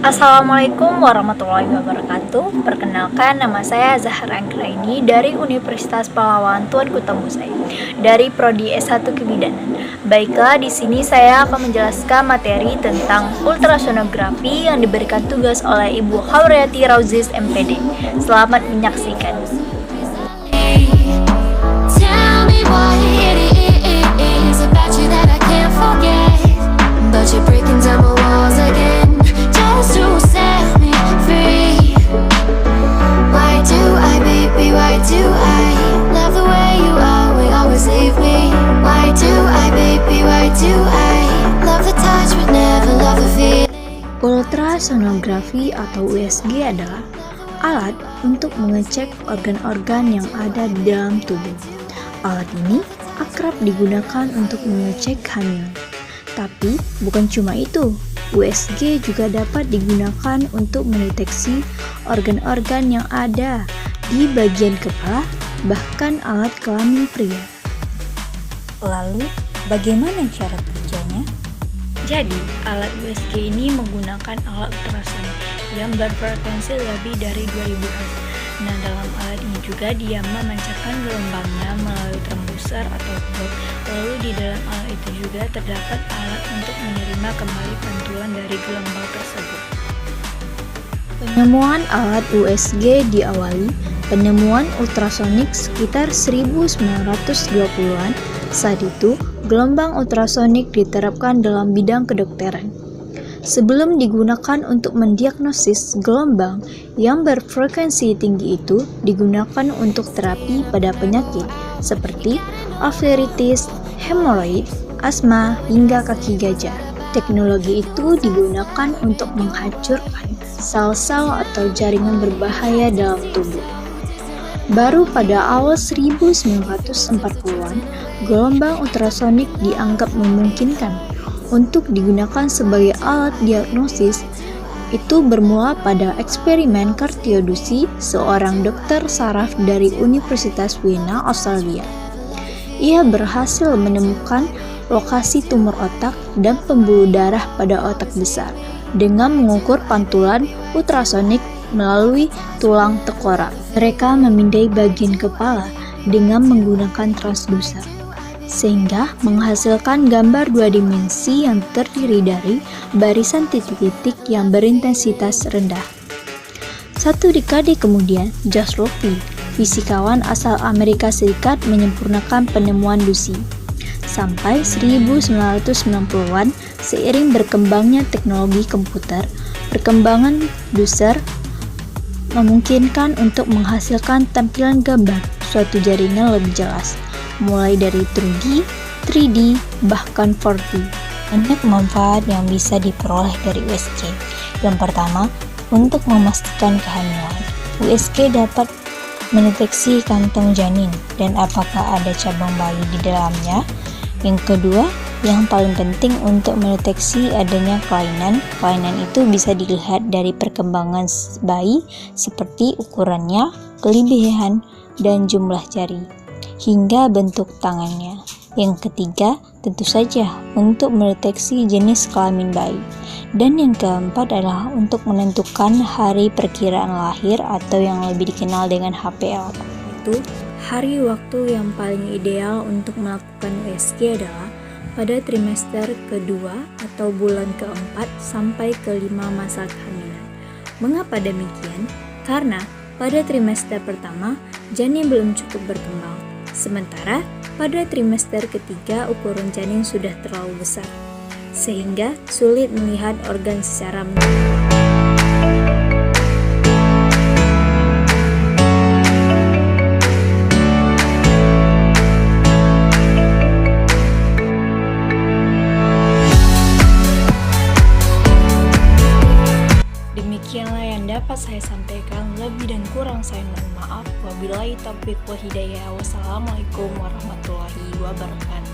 Assalamualaikum warahmatullahi wabarakatuh. Perkenalkan, nama saya Zahra Anggraini dari Universitas Pahlawan Tuanku Temu Saya dari Prodi S1 Kebidanan. Baiklah, di sini saya akan menjelaskan materi tentang ultrasonografi yang diberikan tugas oleh Ibu Hauriati Rauzis MPD. Selamat menyaksikan. Tell me what it is about you that I can't forget. But you're breaking down my walls again, just to set me free. Why do I, baby, why do I love the way you always leave me? Why do I, baby, why do I love the touch but never love the feeling? Ultrasonografi atau USG adalah alat untuk mengecek organ-organ yang ada di dalam tubuh. Alat ini akrab digunakan untuk mengecek kehamilan. Tapi bukan cuma itu, USG juga dapat digunakan untuk mendeteksi organ-organ yang ada di bagian kepala, bahkan alat kelamin pria. Lalu, bagaimana cara kerjanya? Jadi, alat USG ini menggunakan alat ultrasonik yang berfrekuensi lebih dari 2000 Hz. Nah, dalam alat ini juga dia memancarkan gelombangnya melalui tromboser atau probe. Lalu di dalam alat itu juga terdapat alat untuk menerima kembali pantulan dari gelombang tersebut. Penemuan alat USG diawali penemuan ultrasonik sekitar 1920-an. Saat itu, gelombang ultrasonik diterapkan dalam bidang kedokteran. Sebelum digunakan untuk mendiagnosis, gelombang yang berfrekuensi tinggi itu digunakan untuk terapi pada penyakit seperti arteritis, hemoroid, asma, hingga kaki gajah. Teknologi itu digunakan untuk menghancurkan sel-sel atau jaringan berbahaya dalam tubuh. Baru pada awal 1940-an, gelombang ultrasonik dianggap memungkinkan untuk digunakan sebagai alat diagnosis. Itu bermula pada eksperimen kardiodusi seorang dokter saraf dari Universitas Vienna, Australia. Ia berhasil menemukan lokasi tumor otak dan pembuluh darah pada otak besar dengan mengukur pantulan ultrasonik melalui tulang tengkorak. Mereka memindai bagian kepala dengan menggunakan transducer, sehingga menghasilkan gambar dua dimensi yang terdiri dari barisan titik-titik yang berintensitas rendah. Satu dekade kemudian, Josh Lowy, fisikawan asal Amerika Serikat, menyempurnakan penemuan Lucy. Sampai 1990-an, seiring berkembangnya teknologi komputer, perkembangan Ducer memungkinkan untuk menghasilkan tampilan gambar suatu jaringan lebih jelas, mulai dari 2D, 3D, bahkan 4D. Banyak manfaat yang bisa diperoleh dari USG. Yang pertama, untuk memastikan kehamilan. USG dapat mendeteksi kantong janin dan apakah ada cabang bayi di dalamnya. Yang kedua, yang paling penting untuk mendeteksi adanya kelainan. Kelainan itu bisa dilihat dari perkembangan bayi seperti ukurannya, kelebihan, dan jumlah jari, hingga bentuk tangannya. Yang ketiga, tentu saja untuk mendeteksi jenis kelamin bayi. Dan yang keempat adalah untuk menentukan hari perkiraan lahir atau yang lebih dikenal dengan HPL. Itu hari waktu yang paling ideal untuk melakukan USG adalah pada trimester kedua atau bulan keempat sampai kelima masa kehamilan. Mengapa demikian? Karena pada trimester pertama, janin belum cukup berkembang. Sementara pada trimester ketiga, ukuran janin sudah terlalu besar, sehingga sulit melihat organ secara menyeluruh. Demikianlah yang dapat saya sampaikan. Lebih dan kurang saya mohon maaf. Wabillahi taufiq wa hidayah. Wassalamualaikum warahmatullahi wabarakatuh.